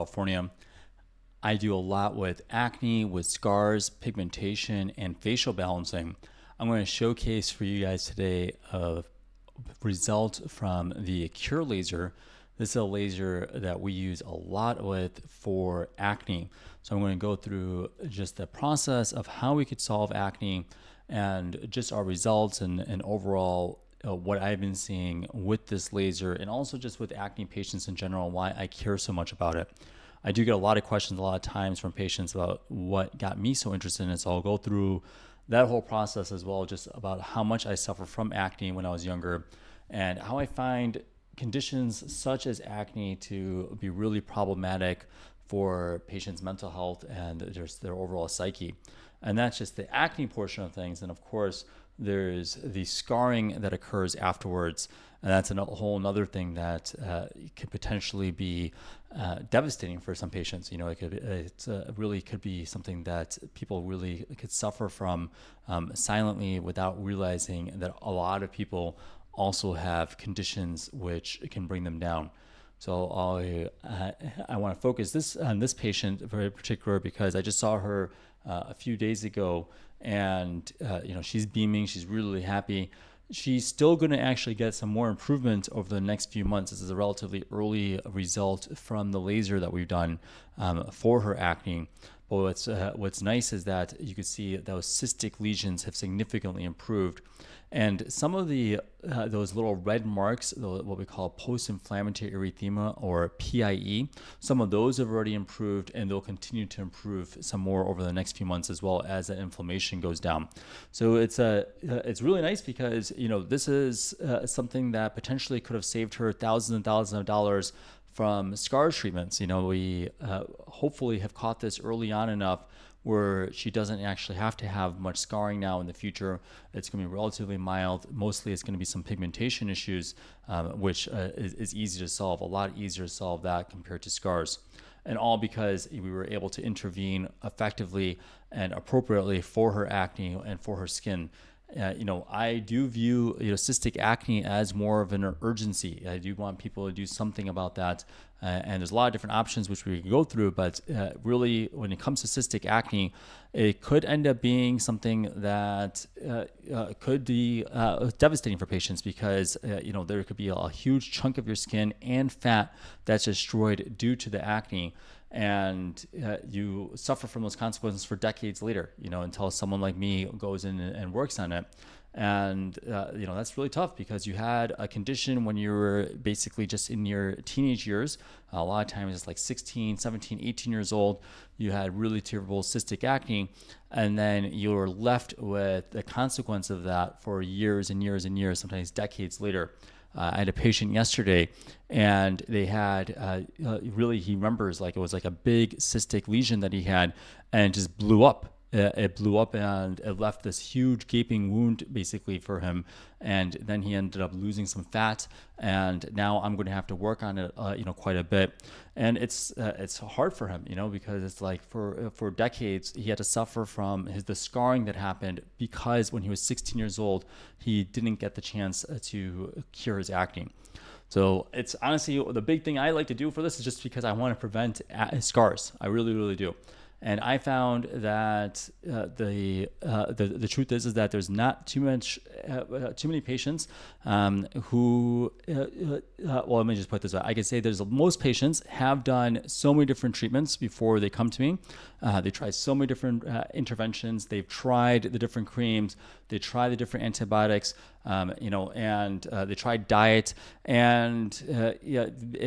California. I do a lot with acne, with scars, pigmentation, and facial balancing. I'm going to showcase for you guys today a result from the Accure Laser. This is a laser that we use a lot with for acne. So I'm going to go through just the process of how we could solve acne and just our results and overall what I've been seeing with this laser, and also just with acne patients in general, and why I care so much about it. I do get a lot of questions a lot of times from patients about what got me so interested in it. So I'll go through that whole process as well, just about how much I suffer from acne when I was younger and how I find conditions such as acne to be really problematic for patients' mental health and just their overall psyche. And that's just the acne portion of things. And of course, there's the scarring that occurs afterwards. And that's a whole another thing that could potentially be devastating for some patients. You know, it really could be something that people really could suffer from silently without realizing that a lot of people also have conditions which can bring them down. So I want to focus on this patient very particular because I just saw her a few days ago, and she's beaming, she's really happy. She's still going to actually get some more improvement over the next few months. This is a relatively early result from the laser that we've done for her acne. But what's nice is that you can see those cystic lesions have significantly improved. And some of those little red marks, what we call post-inflammatory erythema or PIE, some of those have already improved, and they'll continue to improve some more over the next few months as well as that inflammation goes down. So it's really nice because this is something that potentially could have saved her thousands and thousands of dollars from scar treatments. We hopefully have caught this early on enough where she doesn't actually have to have much scarring now in the future. It's going to be relatively mild. Mostly it's going to be some pigmentation issues, which is easy to solve, a lot easier to solve that compared to scars. And all because we were able to intervene effectively and appropriately for her acne and for her skin. I do view cystic acne as more of an urgency. I do want people to do something about that, and there's a lot of different options which we can go through. But really, when it comes to cystic acne, it could end up being something that could be devastating for patients because there could be a huge chunk of your skin and fat that's destroyed due to the acne. And you suffer from those consequences for decades later, until someone like me goes in and works on it. And, that's really tough because you had a condition when you were basically just in your teenage years. A lot of times it's like 16, 17, 18 years old. You had really terrible cystic acne, and then you were left with the consequence of that for years and years and years, sometimes decades later. I had a patient yesterday, and they had really, he remembers like it was like a big cystic lesion that he had, and it just blew up. It blew up and it left this huge gaping wound basically for him. And then he ended up losing some fat, and now I'm going to have to work on it, quite a bit. And it's hard for him, because it's like for decades he had to suffer from the scarring that happened because when he was 16 years old, he didn't get the chance to cure his acne. So it's honestly the big thing I like to do for this is just because I want to prevent scars. I really, really do. And I found that the truth is that there's not too many patients who well, let me just put it this way. I can say most patients have done so many different treatments before they come to me. They try so many different interventions. They've tried the different creams. They try the different antibiotics. And they try diet, and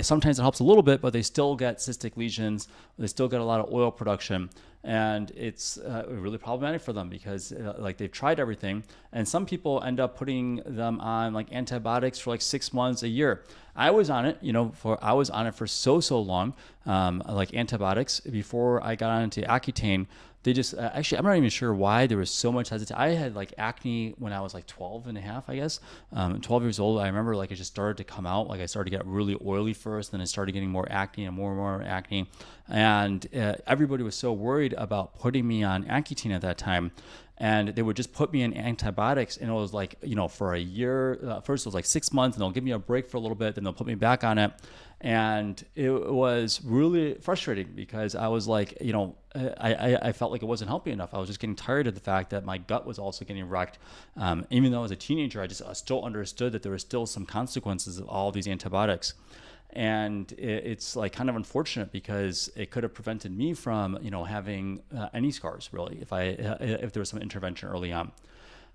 sometimes it helps a little bit, but they still get cystic lesions. They still get a lot of oil production, and it's really problematic for them because they've tried everything, and some people end up putting them on like antibiotics for like 6 months, a year. I was on it, for so long, like antibiotics before I got onto Accutane. They just, actually, I'm not even sure why there was so much hesitation. I had like acne when I was like 12 and a half, I guess. 12 years old, I remember like it just started to come out. Like I started to get really oily first, then I started getting more acne and more acne. And everybody was so worried about putting me on Accutane at that time. And they would just put me in antibiotics, and it was like, for a year. First it was like 6 months, and they'll give me a break for a little bit, then they'll put me back on it. And it was really frustrating because I was like, I felt like it wasn't helping enough. I was just getting tired of the fact that my gut was also getting wrecked. Even though as a teenager, I still understood that there were still some consequences of all these antibiotics. And it's like kind of unfortunate because it could have prevented me from, having any scars really if there was some intervention early on.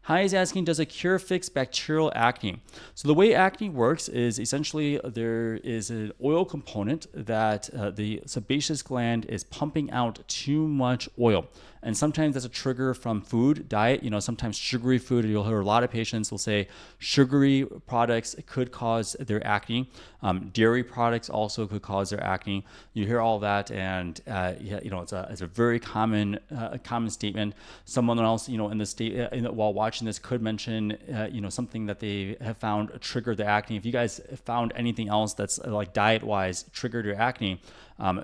Hi is asking, does Accure fix bacterial acne? So the way acne works is essentially there is an oil component that the sebaceous gland is pumping out too much oil. And sometimes that's a trigger from food, diet, sometimes sugary food. You'll hear a lot of patients will say sugary products could cause their acne. Dairy products also could cause their acne. You hear all that, and it's a very common statement. Someone else, in the state while watching this could mention, something that they have found triggered the acne. If you guys found anything else that's like diet-wise triggered your acne,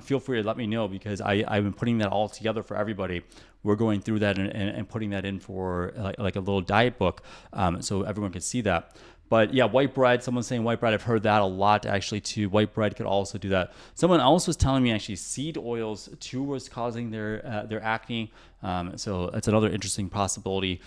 feel free to let me know because I've been putting that all together for everybody. We're going through that and putting that in for like a little diet book so everyone can see that. But yeah, white bread, someone's saying white bread. I've heard that a lot actually too. White bread could also do that. Someone else was telling me actually seed oils too was causing their acne. So that's another interesting possibility.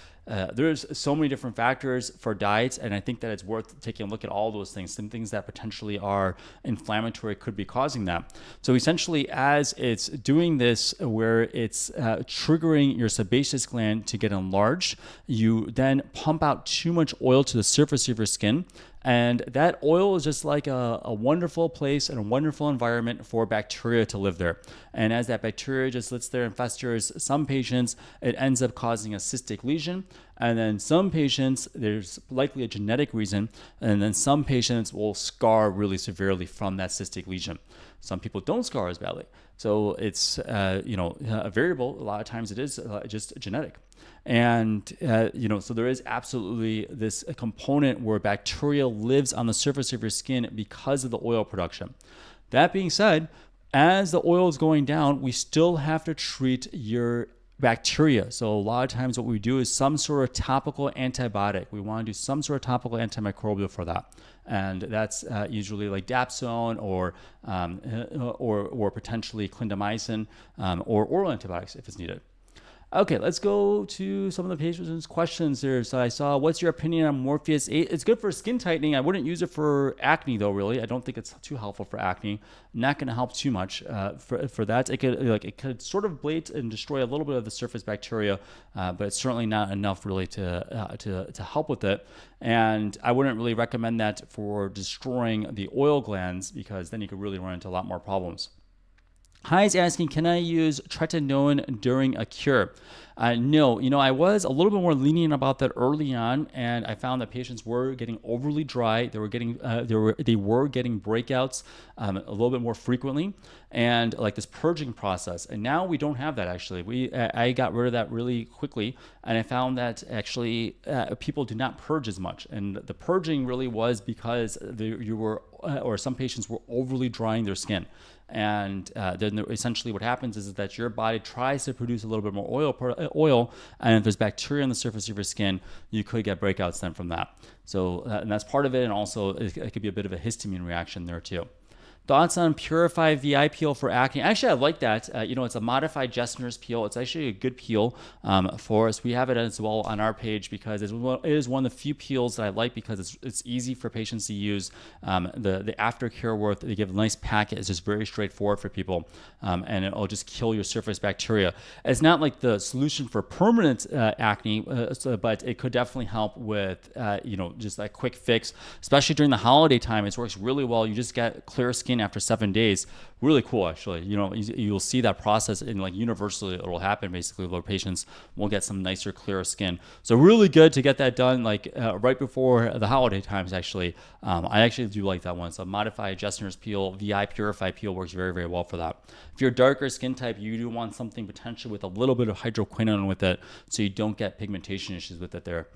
There's so many different factors for diets, and I think that it's worth taking a look at all those things. Some things that potentially are inflammatory could be causing that. So essentially, as it's doing this, where it's triggering your sebaceous gland to get enlarged, you then pump out too much oil to the surface of your skin. And that oil is just like a wonderful place and a wonderful environment for bacteria to live there. And as that bacteria just sits there and festers, some patients, it ends up causing a cystic lesion. And then some patients, there's likely a genetic reason. And then some patients will scar really severely from that cystic lesion. Some people don't scar as badly. So it's, a variable. A lot of times it is just genetic. And, so there is absolutely this component where bacteria lives on the surface of your skin because of the oil production. That being said, as the oil is going down, we still have to treat your bacteria. So a lot of times what we do is some sort of topical antibiotic. We want to do some sort of topical antimicrobial for that. And that's usually like dapsone or potentially clindamycin or oral antibiotics if it's needed. Okay, let's go to some of the patients' questions here. So I saw, what's your opinion on Morpheus 8? It's good for skin tightening. I wouldn't use it for acne though, really. I don't think it's too helpful for acne. Not going to help too much for that. It could sort of ablate and destroy a little bit of the surface bacteria, but it's certainly not enough really to help with it. And I wouldn't really recommend that for destroying the oil glands because then you could really run into a lot more problems. Hi is asking, can I use tretinoin during a cure? No, I was a little bit more lenient about that early on, and I found that patients were getting overly dry. They were getting breakouts a little bit more frequently, and like this purging process. And now we don't have that actually. I got rid of that really quickly, and I found that actually people do not purge as much. And the purging really was because some patients were overly drying their skin. And then essentially what happens is that your body tries to produce a little bit more oil, and if there's bacteria on the surface of your skin, you could get breakouts then from that. So and that's part of it, and also it could be a bit of a histamine reaction there too. Thoughts on Purify VI peel for acne? Actually, I like that. It's a modified Gessner's peel. It's actually a good peel for us. We have it as well on our page because it is one of the few peels that I like because it's easy for patients to use. The aftercare work they give a nice packet is just very straightforward for people, and it'll just kill your surface bacteria. It's not like the solution for permanent acne, but it could definitely help with just that quick fix, especially during the holiday time. It works really well. You just get clear skin after 7 days. Really cool, actually. You'll see that process in like universally it will happen basically where patients will get some nicer, clearer skin. So really good to get that done like right before the holiday times actually. I actually do like that one. So modified Gessner's peel, VI Purify peel works very, very well for that. If you're a darker skin type, you do want something potentially with a little bit of hydroquinone with it so you don't get pigmentation issues with it there.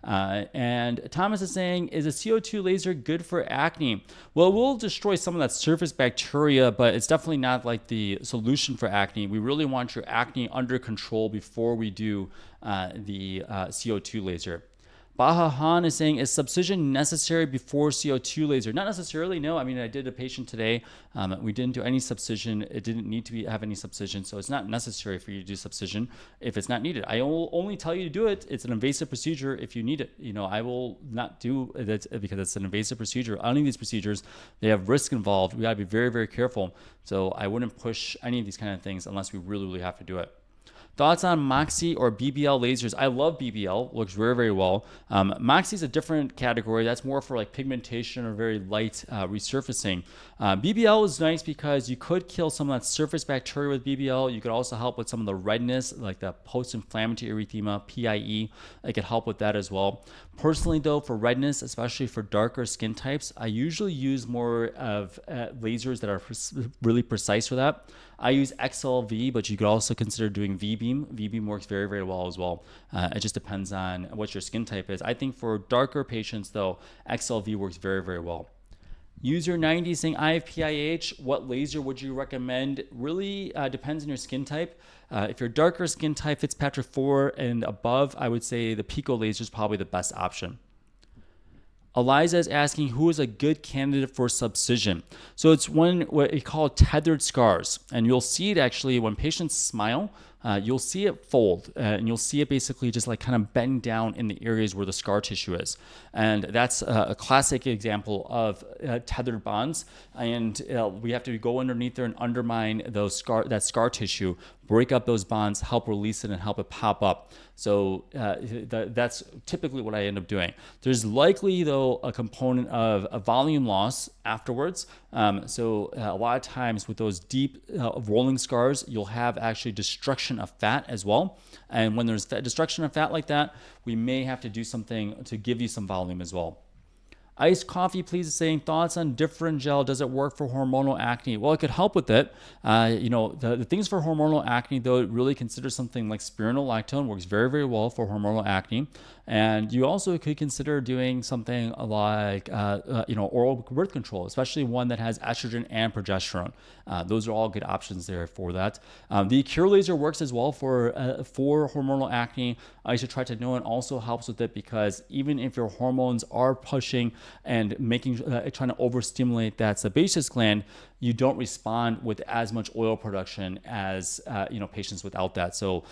And Thomas is saying, is a CO2 laser good for acne? Well, it will destroy some of that surface bacteria, but it's definitely not like the solution for acne. We really want your acne under control before we do the CO2 laser. Baha Han is saying, is subcision necessary before CO2 laser? Not necessarily, no. I mean, I did a patient today. We didn't do any subcision. It didn't need to have any subcision, so it's not necessary for you to do subcision if it's not needed. I will only tell you to do it. It's an invasive procedure if you need it. I will not do it because it's an invasive procedure. Any of these procedures, they have risk involved. We gotta be very, very careful. So I wouldn't push any of these kind of things unless we really, really have to do it. Thoughts on Moxie or BBL lasers? I love BBL, looks very, very well. Moxie is a different category. That's more for like pigmentation or very light resurfacing. BBL is nice because you could kill some of that surface bacteria with BBL. You could also help with some of the redness, like the post-inflammatory erythema, PIE. It could help with that as well. Personally though, for redness, especially for darker skin types, I usually use more of lasers that are really precise for that. I use XLV, but you could also consider doing VBeam. VBeam works very, very well as well. It just depends on what your skin type is. I think for darker patients though, XLV works very, very well. User 90 saying, I have PIH. What laser would you recommend? Really depends on your skin type. If you're darker skin type, Fitzpatrick 4 and above, I would say the Pico laser is probably the best option. Eliza is asking, who is a good candidate for subcision? So it's what we call tethered scars. And you'll see it actually when patients smile, you'll see it fold and you'll see it basically just like kind of bend down in the areas where the scar tissue is. And that's a classic example of tethered bonds. And we have to go underneath there and undermine that scar tissue, break up those bonds, help release it and help it pop up. So that's typically what I end up doing. There's likely though a component of a volume loss afterwards. So a lot of times with those deep rolling scars, you'll have actually destruction of fat as well. And when there's destruction of fat like that, we may have to do something to give you some volume as well. Iced Coffee, please, is saying, thoughts on different gel. Does it work for hormonal acne? Well, it could help with it. The things for hormonal acne, though, really consider something like Spironolactone. Works very, very well for hormonal acne. And you also could consider doing something like, oral birth control, especially one that has estrogen and progesterone. Those are all good options there for that. The Accure Laser works as well for hormonal acne. Isotretinoin also helps with it because even if your hormones are pushing and trying to overstimulate that sebaceous gland, you don't respond with as much oil production as patients without that. So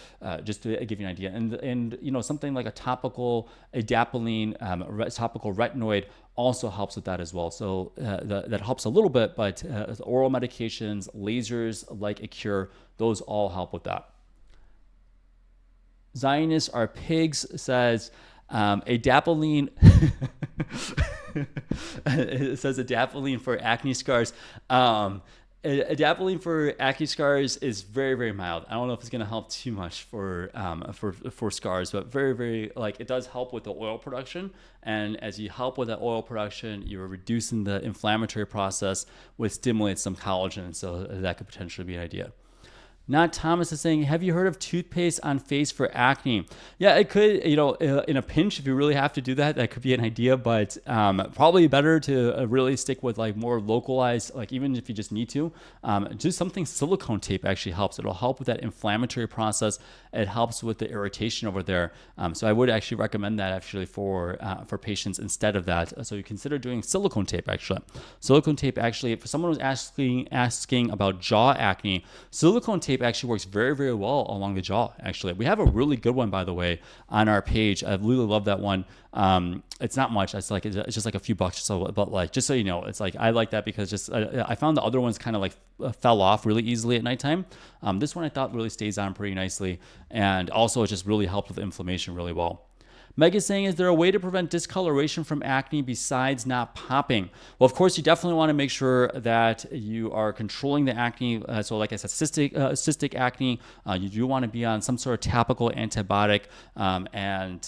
just to give you an idea, and something like a topical adapalene, topical retinoid also helps with that as well. So that helps a little bit, but oral medications, lasers like Accure, those all help with that. Zionists are pigs says adapalene. It says adapalene for acne scars. Adapalene for acne scars is very, very mild. I don't know if it's going to help too much for scars, but very, very, it does help with the oil production. And as you help with that oil production, you're reducing the inflammatory process, which stimulates some collagen. So that could potentially be an idea. Not Thomas is saying, have you heard of toothpaste on face for acne? Yeah, it could, in a pinch, if you really have to do that, that could be an idea, but probably better to really stick with more localized, even if you just need to, just something silicone tape actually helps. It'll help with that inflammatory process. It helps with the irritation over there. So I would actually recommend that actually for patients instead of that. So you consider doing silicone tape actually. Silicone tape actually, for someone who's asking about jaw acne, silicone tape actually works very, very well along the jaw. Actually, we have a really good one, by the way, on our page. I really love that one. It's not much. It's just like a few bucks or so, but just so you know, it's I like that because I found the other ones kind of fell off really easily at nighttime. This one I thought really stays on pretty nicely, and also it just really helped with inflammation really well. Meg is saying, is there a way to prevent discoloration from acne besides not popping? Well, of course, you definitely want to make sure that you are controlling the acne. So like I said, cystic acne, you do want to be on some sort of topical antibiotic. And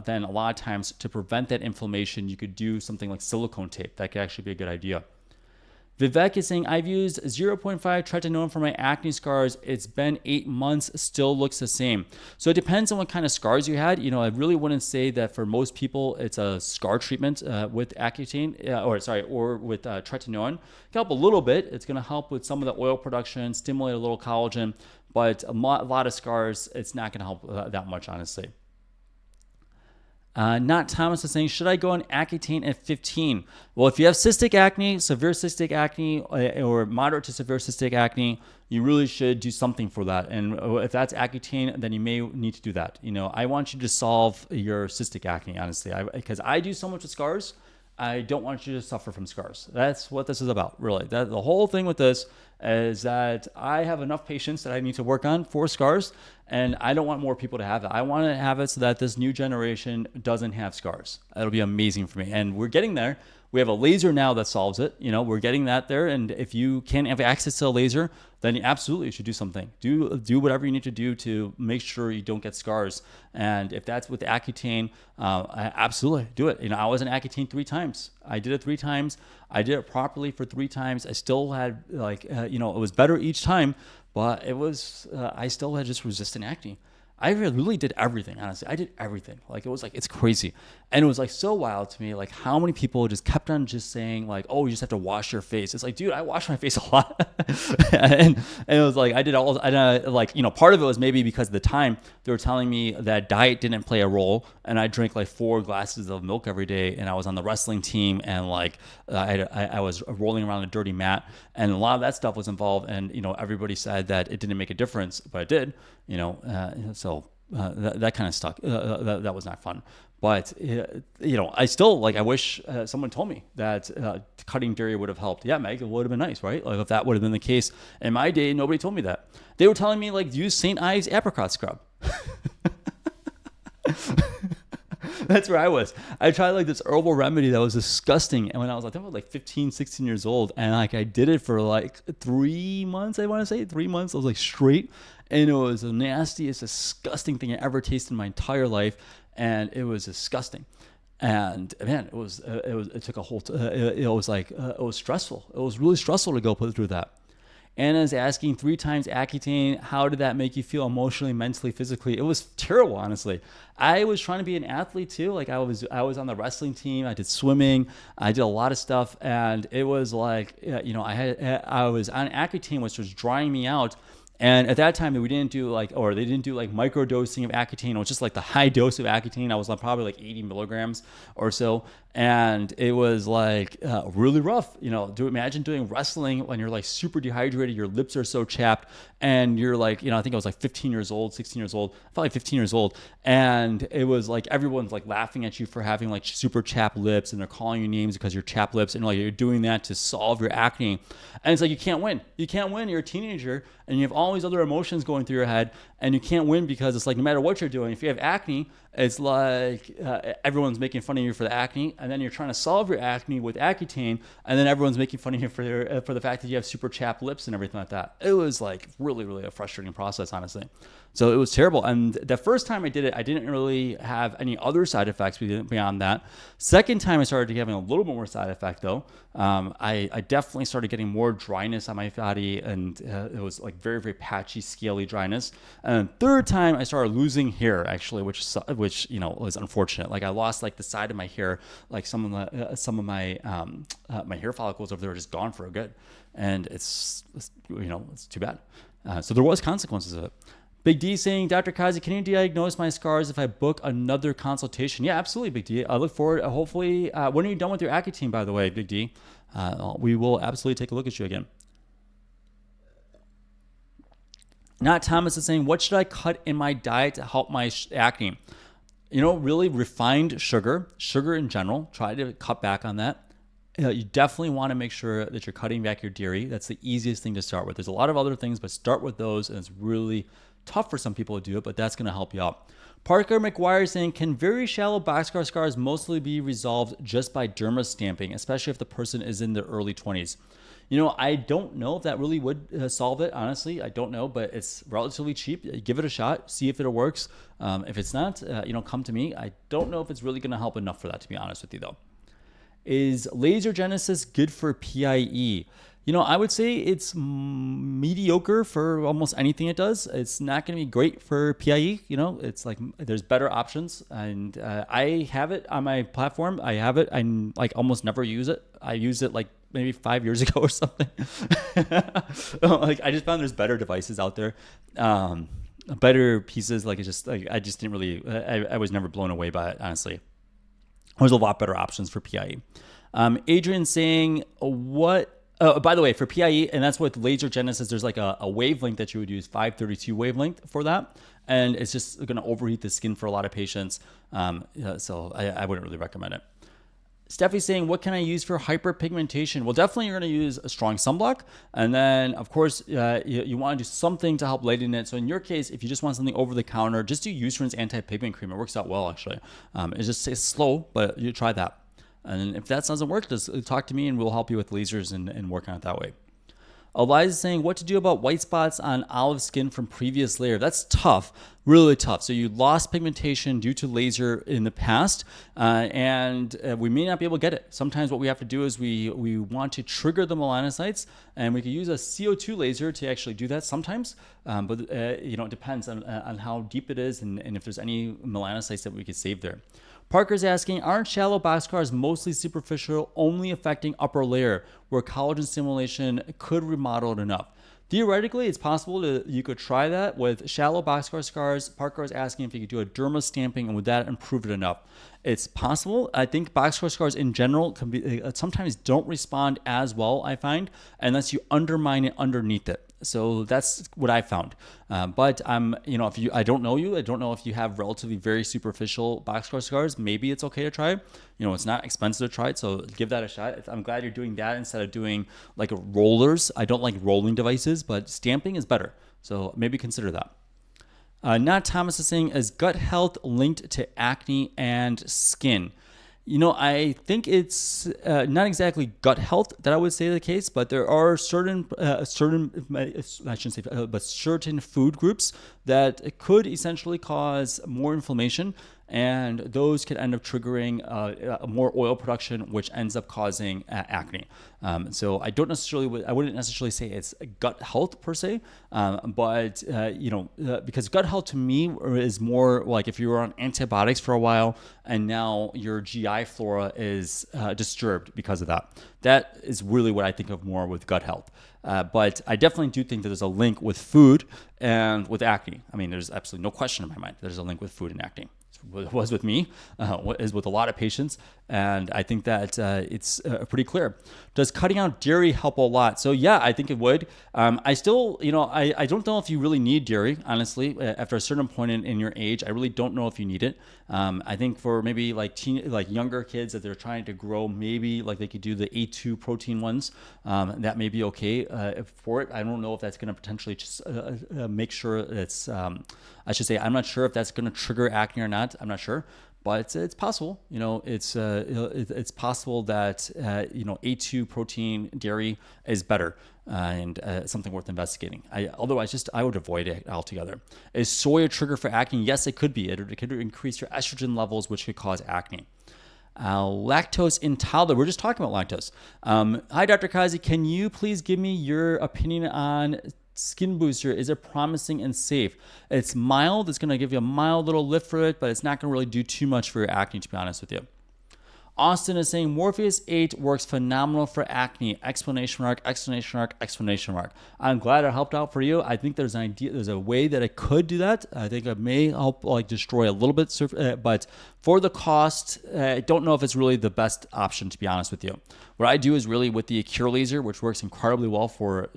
then a lot of times to prevent that inflammation, you could do something like silicone tape. That could actually be a good idea. Vivek is saying, I've used 0.5 tretinoin for my acne scars. It's been 8 months, still looks the same. So it depends on what kind of scars you had. I really wouldn't say that for most people it's a scar treatment with Accutane, or with tretinoin. It can help a little bit. It's going to help with some of the oil production, stimulate a little collagen, but a lot of scars, it's not going to help that much, honestly. Not Thomas is saying, should I go on Accutane at 15? Well, if you have cystic acne, severe cystic acne, or moderate to severe cystic acne, you really should do something for that. And if that's Accutane, then you may need to do that. I want you to solve your cystic acne, honestly, because I do so much with scars. I don't want you to suffer from scars. That's what this is about, really. The whole thing with this is that I have enough patients that I need to work on for scars, and I don't want more people to have it. I want to have it so that this new generation doesn't have scars. That'll be amazing for me. And we're getting there. We have a laser now that solves it. We're getting that there. And if you can't have access to a laser, then you absolutely should do something. Do whatever you need to do to make sure you don't get scars. And if that's with Accutane, absolutely do it. I was on Accutane 3 times. I did it 3 times. I did it properly for 3 times. I still had it was better each time, but it was I still had just resistant acne. I really did everything, honestly. I did everything. It's crazy. And it was so wild to me, how many people just kept on just saying oh, you just have to wash your face. It's dude, I wash my face a lot. and it was I did all, part of it was maybe because of the time they were telling me that diet didn't play a role. And I drank 4 glasses of milk every day. And I was on the wrestling team, and I was rolling around a dirty mat, and a lot of that stuff was involved. And, everybody said that it didn't make a difference, but it did, so that kind of stuck. That was not fun. But, I still, I wish someone told me that cutting dairy would have helped. Yeah, Meg, it would have been nice, right? If that would have been the case in my day, nobody told me that. They were telling me, use St. Ives apricot scrub. That's where I was. I tried this herbal remedy that was disgusting. And when I was 15, 16 years old, and I did it for 3 months, I want to say 3 months. I was straight. And it was the nastiest, disgusting thing I ever tasted in my entire life. And it was disgusting. And man, it was stressful. It was really stressful to go through that. Anna's asking 3 times Accutane. How did that make you feel emotionally, mentally, physically? It was terrible, honestly. I was trying to be an athlete too. I was on the wrestling team. I did swimming. I did a lot of stuff, and it was I was on Accutane, which was drying me out. And at that time, we didn't do they didn't do micro dosing of Accutane. It was just the high dose of Accutane. I was probably 80 milligrams or so. And it was really rough. Imagine doing wrestling when you're super dehydrated, your lips are so chapped, and you're I think I was 15 years old, 16 years old, probably 15 years old. And it was everyone's laughing at you for having super chapped lips, and they're calling you names because you're chapped lips, and you're doing that to solve your acne. And it's you can't win. You can't win. You're a teenager, and you have all these other emotions going through your head, and you can't win because it's no matter what you're doing, if you have acne, it's everyone's making fun of you for the acne, and then you're trying to solve your acne with Accutane, and then everyone's making fun of you for the fact that you have super chapped lips and everything like that. It was really, really a frustrating process, honestly. So it was terrible. And the first time I did it, I didn't really have any other side effects beyond that. Second time I started having a little bit more side effect though. I definitely started getting more dryness on my body, and it was very, very patchy, scaly dryness. And third time I started losing hair, actually, which was unfortunate. I lost the side of my hair, some of my my hair follicles over there were just gone for good, and it's too bad. So there was consequences of it. Big D saying, Dr. Qazi, can you diagnose my scars if I book another consultation? Yeah, absolutely, Big D. I look forward. Hopefully, when are you done with your Accutane, by the way, Big D? We will absolutely take a look at you again. Not Thomas is saying, what should I cut in my diet to help my acne? Really refined sugar in general. Try to cut back on that. You definitely want to make sure that you're cutting back your dairy. That's the easiest thing to start with. There's a lot of other things, but start with those, and it's really tough for some people to do it, but that's going to help you out. Parker McGuire saying, can very shallow boxcar scars mostly be resolved just by derma stamping, especially if the person is in their early 20s? I don't know if that really would solve it. Honestly, I don't know, but it's relatively cheap. Give it a shot, see if it works. If it's not, come to me. I don't know if it's really going to help enough for that, to be honest with you, though. Is laser genesis good for PIE? I would say it's mediocre for almost anything it does. It's not going to be great for PIE. It's there's better options, and I have it on my platform. I have it. I almost never use it. I used it maybe 5 years ago or something. I just found there's better devices out there. better pieces. Like, it's just like, I just didn't really, I was never blown away by it, honestly. There's a lot better options for PIE. Adrian saying, what, by the way, for PIE, and that's with laser genesis, there's like a wavelength that you would use, 532 wavelength for that. And it's just going to overheat the skin for a lot of patients. So I wouldn't really recommend it. Steffi's saying, what can I use for hyperpigmentation? Well, definitely you're going to use a strong sunblock. And then, of course, you want to do something to help lighten it. So in your case, if you just want something over the counter, just do Eucerin's anti-pigment cream. It works out well, actually. It's slow, but you try that. And if that doesn't work, just talk to me and we'll help you with lasers and work on it that way. Eliza's saying, what to do about white spots on olive skin from previous layer? That's tough, really tough. So you lost pigmentation due to laser in the past, and we may not be able to get it. Sometimes what we have to do is we want to trigger the melanocytes, and we can use a CO2 laser to actually do that sometimes. But it depends on how deep it is and if there's any melanocytes that we could save there. Parker's asking, aren't shallow boxcars mostly superficial, only affecting upper layer, where collagen stimulation could remodel it enough? Theoretically, it's possible you could try that with shallow boxcar scars. Parker is asking if you could do a derma stamping, and would that improve it enough? It's possible. I think boxcar scars in general can be sometimes don't respond as well, I find, unless you undermine it underneath it. So that's what I found. But I don't know you. I don't know if you have relatively very superficial boxcar scars. Maybe it's okay to try. It's not expensive to try it, so give that a shot. I'm glad you're doing that instead of doing like rollers. I don't like rolling devices, but stamping is better. So maybe consider that. Nat Thomas is saying, is gut health linked to acne and skin? I think it's not exactly gut health that I would say the case, but there are certain food groups that could essentially cause more inflammation, and those could end up triggering more oil production, which ends up causing acne. So I wouldn't necessarily say it's gut health per se, but because gut health to me is more like if you were on antibiotics for a while and now your GI flora is disturbed because of that. That is really what I think of more with gut health. But I definitely do think that there's a link with food and with acne. I mean, there's absolutely no question in my mind. There's a link with food and acne. It was with me, is with a lot of patients, and I think that it's pretty clear. Does cutting out dairy help a lot? So yeah, I think it would. I still, I don't know if you really need dairy, honestly. After a certain point in your age, I really don't know if you need it. I think for maybe like younger kids that they're trying to grow, maybe like they could do the A2 protein ones. That may be okay for it. I don't know if that's going to potentially just make sure it's. I should say I'm not sure if that's going to trigger acne or not. I'm not sure, but it's possible. It's possible that A2 protein dairy is better and something worth investigating. Otherwise, I would avoid it altogether. Is soy a trigger for acne? Yes, it could be. It could increase your estrogen levels, which could cause acne. Lactose in toddler. We're just talking about lactose. Hi, Dr. Qazi. Can you please give me your opinion on skin booster? Is it promising and safe? It's mild. It's going to give you a mild little lift for it, but it's not going to really do too much for your acne, to be honest with you. Austin is saying Morpheus 8 works phenomenal for acne! Exclamation mark, exclamation mark, exclamation mark. I'm glad it helped out for you. I think there's a way that it could do that. I think it may help destroy a little bit, but for the cost, I don't know if it's really the best option, to be honest with you. What I do is really with the Accure Laser, which works incredibly well for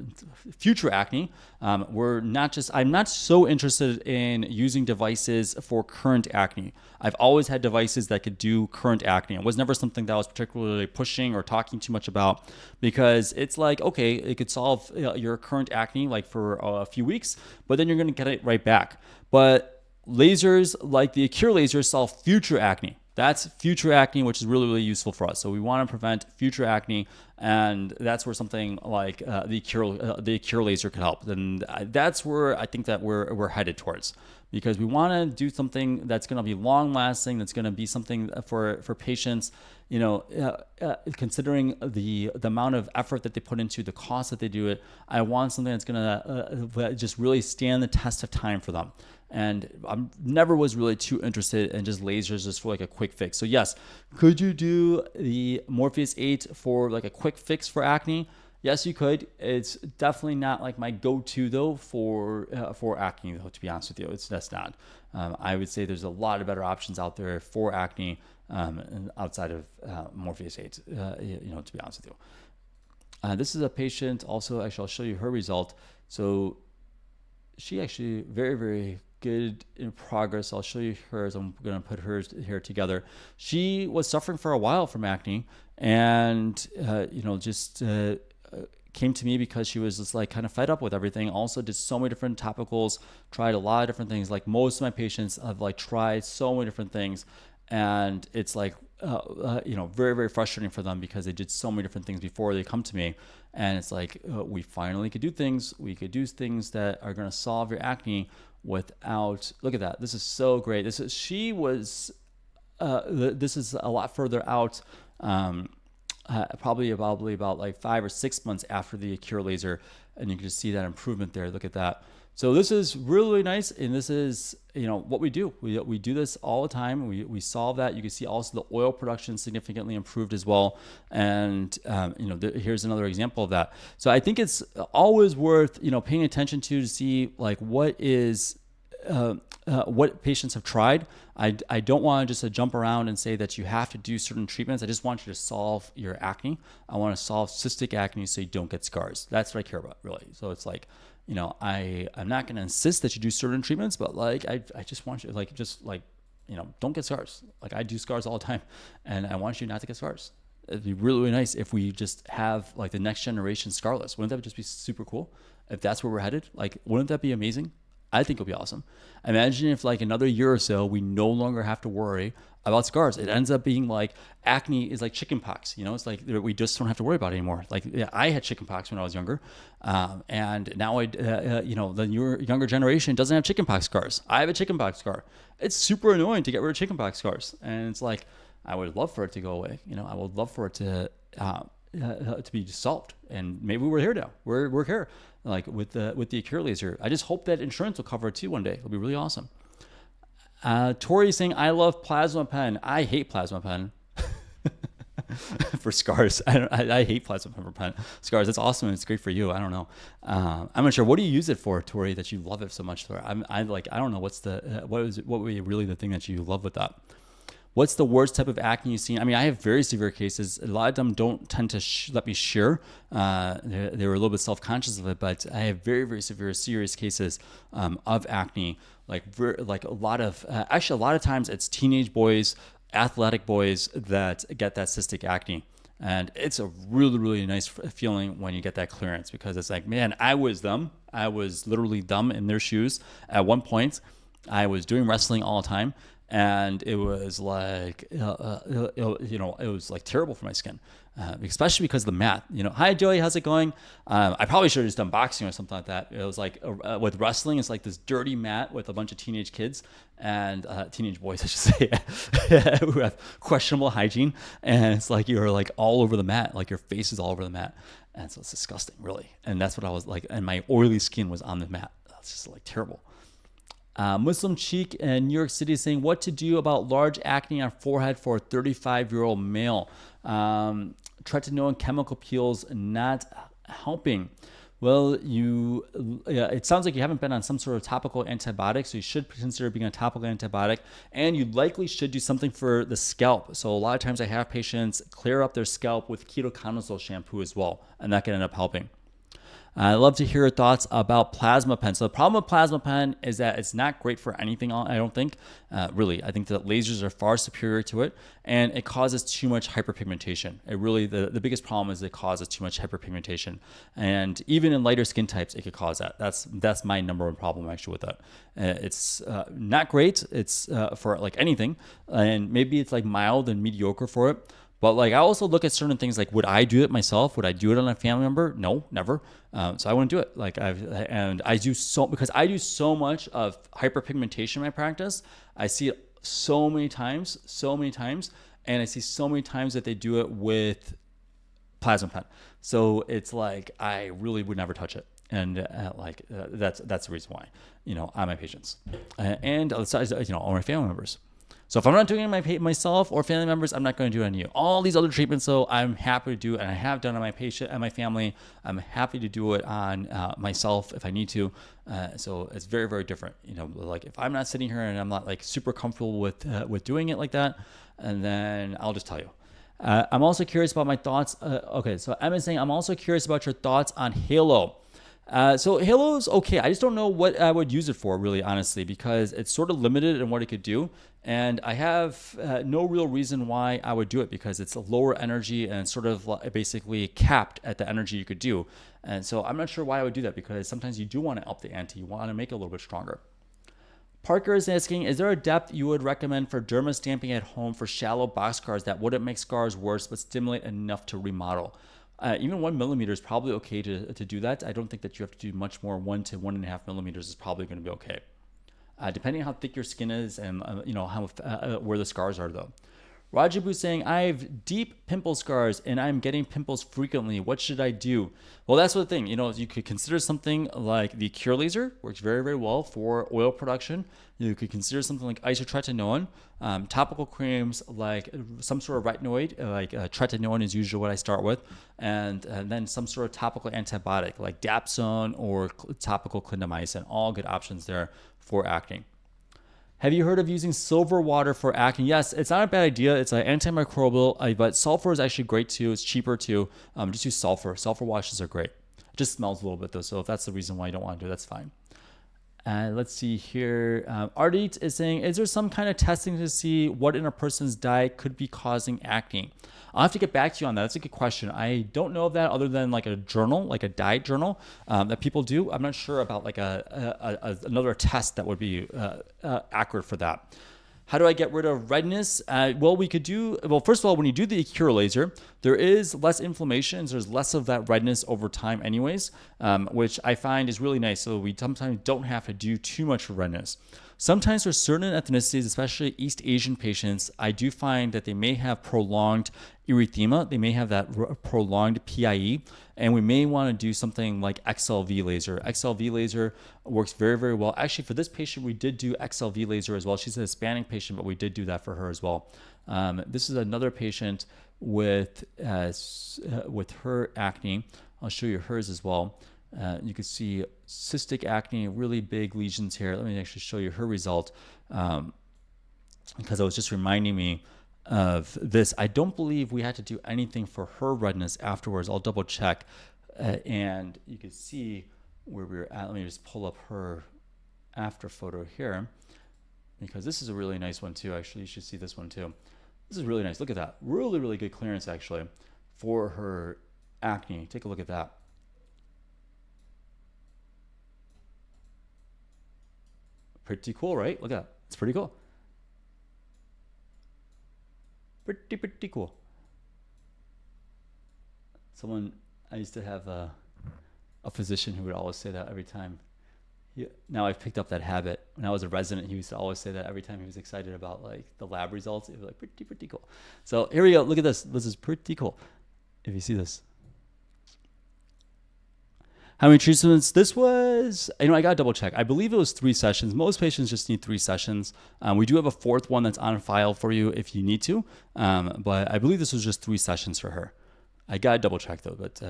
future acne. I'm not so interested in using devices for current acne. I've always had devices that could do current acne. It was never something that I was particularly pushing or talking too much about, because it's like, okay, it could solve your current acne like for a few weeks, but then you're going to get it right back. But lasers like the Accure Laser solve future acne. That's future acne, which is really, really useful for us. So we want to prevent future acne, and that's where something like the Accure Laser could help. And that's where I think that we're headed towards, because we want to do something that's going to be long lasting, that's going to be something for patients, considering the amount of effort that they put into, the cost that they do it. I want something that's going to just really stand the test of time for them. And I never was really too interested in just lasers just for like a quick fix. So yes, could you do the Morpheus 8 for like a quick fix for acne? Yes, you could. It's definitely not like my go-to though for acne. Though, to be honest with you, that's not. I would say there's a lot of better options out there for acne outside of morpheus8. To be honest with you, this is a patient. Also, actually, I'll show you her result. So she actually very, very good in progress. I'll show you hers. I'm going to put hers here together. She was suffering for a while from acne, and just came to me because she was just like kind of fed up with everything. Also did so many different topicals, tried a lot of different things. Like most of my patients have like tried so many different things, and it's like very, very frustrating for them because they did so many different things before they come to me. And it's like we finally could do things. We could do things that are going to solve your acne without. Look at that. This is so great. This is this is a lot further out. Probably about like 5 or 6 months after the Accure Laser, and you can just see that improvement there. Look at that. So this is really nice, and this is what we do. We do this all the time. We solve that. You can see also the oil production significantly improved as well, and here's another example of that. So I think it's always worth paying attention to see like what patients have tried. I don't want to just jump around and say that you have to do certain treatments. I just want you to solve your acne. I want to solve cystic acne so you don't get scars. That's what I care about, really. So it's like, I'm not going to insist that you do certain treatments, but like, I just want you don't get scars. Like I do scars all the time, and I want you not to get scars. It'd be really, really nice if we just have like the next generation scarless. Wouldn't that just be super cool? If that's where we're headed, like, wouldn't that be amazing? I think it'll be awesome. Imagine if like another year or so, we no longer have to worry about scars. It ends up being like acne is like chickenpox. It's like we just don't have to worry about it anymore. Like I had chickenpox when I was younger, and now the younger generation doesn't have chickenpox scars. I have a chickenpox scar. It's super annoying to get rid of chickenpox scars, and it's like I would love for it to go away. I would love for it to be solved, and maybe we're here now. We're here. Like with the Accure Laser. I just hope that insurance will cover it too one day. It'll be really awesome. Tori saying, I love plasma pen. I hate plasma pen for scars. I hate plasma pen for scars. It's awesome. And it's great for you. I don't know. I'm not sure. What do you use it for, Tori, that you love it so much? I don't know. What would be really the thing that you love with that? What's the worst type of acne you've seen? I mean, I have very severe cases. A lot of them don't tend to let me share. They were a little bit self-conscious of it, but I have very, very severe, serious cases of acne. Like a lot of times it's teenage boys, athletic boys that get that cystic acne. And it's a really, really nice feeling when you get that clearance, because it's like, man, I was them. I was literally them in their shoes. At one point, I was doing wrestling all the time. And it was like, it was like terrible for my skin, especially because of the mat. Hi Joey, how's it going? I probably should have just done boxing or something like that. It was like with wrestling, it's like this dirty mat with a bunch of teenage kids and teenage boys, I should say, who have questionable hygiene. And it's like you're like all over the mat, like your face is all over the mat, and so it's disgusting, really. And that's what I was like, and my oily skin was on the mat. That's just like terrible. Muslim Cheek in New York City saying, what to do about large acne on forehead for a 35-year-old male? Tretinoin chemical peels not helping. Well, it sounds like you haven't been on some sort of topical antibiotic, so you should consider being on a topical antibiotic, and you likely should do something for the scalp. So a lot of times I have patients clear up their scalp with ketoconazole shampoo as well, and that can end up helping. I'd love to hear your thoughts about plasma pen. So the problem with plasma pen is that it's not great for anything, I don't think. Really, I think that lasers are far superior to it, and it causes too much hyperpigmentation. The biggest problem is it causes too much hyperpigmentation. And even in lighter skin types, it could cause that. That's my number one problem actually with that. It's not great. It's for like anything, and maybe it's like mild and mediocre for it. But like I also look at certain things like, would I do it myself? Would I do it on a family member? No, never. So I wouldn't do it. Because I do so much of hyperpigmentation in my practice. I see it so many times, and I see so many times that they do it with plasma pen. So it's like I really would never touch it. And that's the reason why, on my patients and all my family members. So if I'm not doing it myself or family members, I'm not going to do it on you. All these other treatments, though, I'm happy to do, and I have done on my patient and my family. I'm happy to do it on myself if I need to. So it's very, very different. You know, like if I'm not sitting here and I'm not like super comfortable with doing it like that, and then I'll just tell you. I'm also curious about my thoughts. Okay, so Emma's saying, I'm also curious about your thoughts on Halo. So Halo's okay. I just don't know what I would use it for, really, honestly, because it's sort of limited in what it could do. And I have no real reason why I would do it, because it's a lower energy and sort of basically capped at the energy you could do. And so I'm not sure why I would do that, because sometimes you do want to up the ante. You want to make it a little bit stronger. Parker is asking, is there a depth you would recommend for derma stamping at home for shallow box scars that wouldn't make scars worse but stimulate enough to remodel? Even 1 millimeter is probably okay to do that. I don't think that you have to do much more. 1 to 1.5 millimeters is probably going to be okay. Depending on how thick your skin is and you know how where the scars are, though. Rajibu saying, I have deep pimple scars and I'm getting pimples frequently. What should I do? Well, that's the thing. You know, you could consider something like the Accure Laser, works very, very well for oil production. You could consider something like isotretinoin, topical creams like some sort of retinoid, like tretinoin is usually what I start with, and then some sort of topical antibiotic like Dapsone or topical clindamycin. All good options there for acne. Have you heard of using silver water for acne? Yes, it's not a bad idea. It's an antimicrobial, but sulfur is actually great too. It's cheaper too. Just use sulfur. Sulfur washes are great. It just smells a little bit though, so if that's the reason why you don't want to do it, that's fine. Let's see here. Ardit is saying, is there some kind of testing to see what in a person's diet could be causing acne? I'll have to get back to you on that. That's a good question. I don't know of that other than like a journal, like a diet journal that people do. I'm not sure about like another test that would be accurate for that. How do I get rid of redness? Well, first of all, when you do the Accure Laser, there is less inflammation. So there's less of that redness over time anyways, which I find is really nice. So we sometimes don't have to do too much for redness. Sometimes for certain ethnicities, especially East Asian patients, I do find that they may have prolonged erythema. They may have that prolonged PIE, and we may want to do something like XLV laser. XLV laser works very, very well. Actually, for this patient, we did do XLV laser as well. She's a Hispanic patient, but we did do that for her as well. This is another patient with her acne. I'll show you hers as well. You can see cystic acne, really big lesions here. Let me actually show you her result, because it was just reminding me of this. I don't believe we had to do anything for her redness afterwards. I'll double check, and you can see where we were at. Let me just pull up her after photo here, because this is a really nice one too. Actually, you should see this one too. This is really nice. Look at that. Really, really good clearance actually for her acne. Take a look at that. Pretty cool, right? Look at that. It's pretty cool. Pretty cool. I used to have a physician who would always say that every time. Now I've picked up that habit. When I was a resident, he used to always say that every time he was excited about like the lab results. It was like pretty cool. So here we go. Look at this. This is pretty cool. If you see this. How many treatments? This was, I got to double check. I believe it was 3 sessions. Most patients just need 3 sessions. We do have a 4th one that's on file for you if you need to. But I believe this was just 3 sessions for her. I got to double check though, but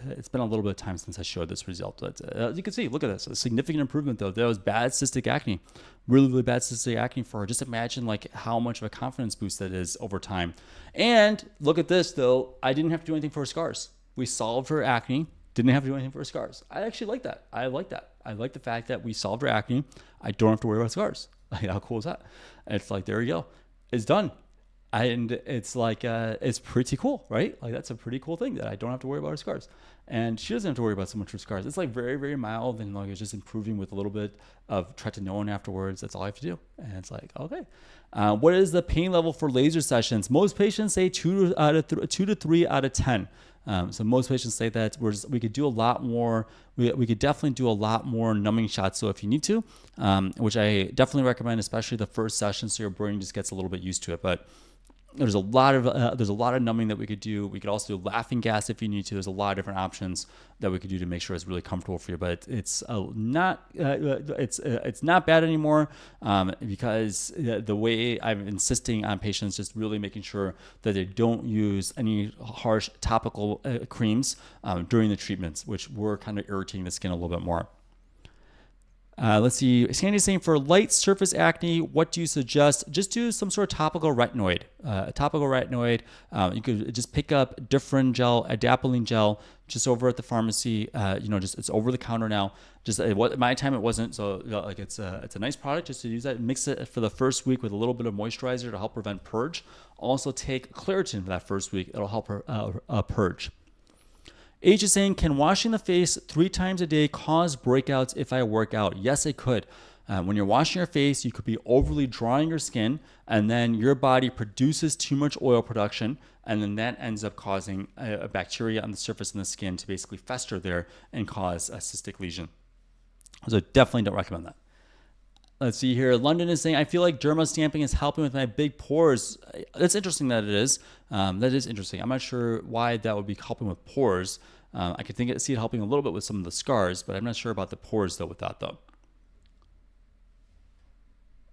it's been a little bit of time since I showed this result. But you can see, look at this, a significant improvement though. There was bad cystic acne, really, really bad cystic acne for her. Just imagine like how much of a confidence boost that is over time. And look at this though, I didn't have to do anything for her scars. We solved her acne. Didn't have to do anything for her scars. I actually like that. I like that. I like the fact that we solved her acne. I don't have to worry about scars. Like, how cool is that? It's like, there you go. It's done. And it's like, it's pretty cool, right? Like, that's a pretty cool thing that I don't have to worry about her scars. And she doesn't have to worry about so much her scars. It's like very, very mild. And like, it's just improving with a little bit of tretinoin afterwards. That's all I have to do. And it's like, okay. What is the pain level for laser sessions? Most patients say 2 to 3 out of 10. So most patients say that we could do a lot more. We could definitely do a lot more numbing shots. So if you need to, which I definitely recommend, especially the first session, so your brain just gets a little bit used to it. But there's a lot of numbing that we could do. We could also do laughing gas if you need to. There's a lot of different options that we could do to make sure it's really comfortable for you. But it's not bad anymore, because the way I'm insisting on patients just really making sure that they don't use any harsh topical creams during the treatments, which were kind of irritating the skin a little bit more. Let's see. Sandy's saying for light surface acne, what do you suggest? Just do some sort of topical retinoid. You could just pick up different gel, adapalene gel, just over at the pharmacy. Just it's over the counter now. Just at my time it wasn't. So it's a nice product just to use that. Mix it for the first week with a little bit of moisturizer to help prevent purge. Also take Claritin for that first week. It'll help purge. H is saying, can washing the face 3 times a day cause breakouts if I work out? Yes, it could. When you're washing your face, you could be overly drying your skin, and then your body produces too much oil production, and then that ends up causing a bacteria on the surface of the skin to basically fester there and cause a cystic lesion. So definitely don't recommend that. Let's see here. London is saying, I feel like derma stamping is helping with my big pores. That's interesting that it is. That is interesting. I'm not sure why that would be helping with pores. I could see it helping a little bit with some of the scars, but I'm not sure about the pores though with that though.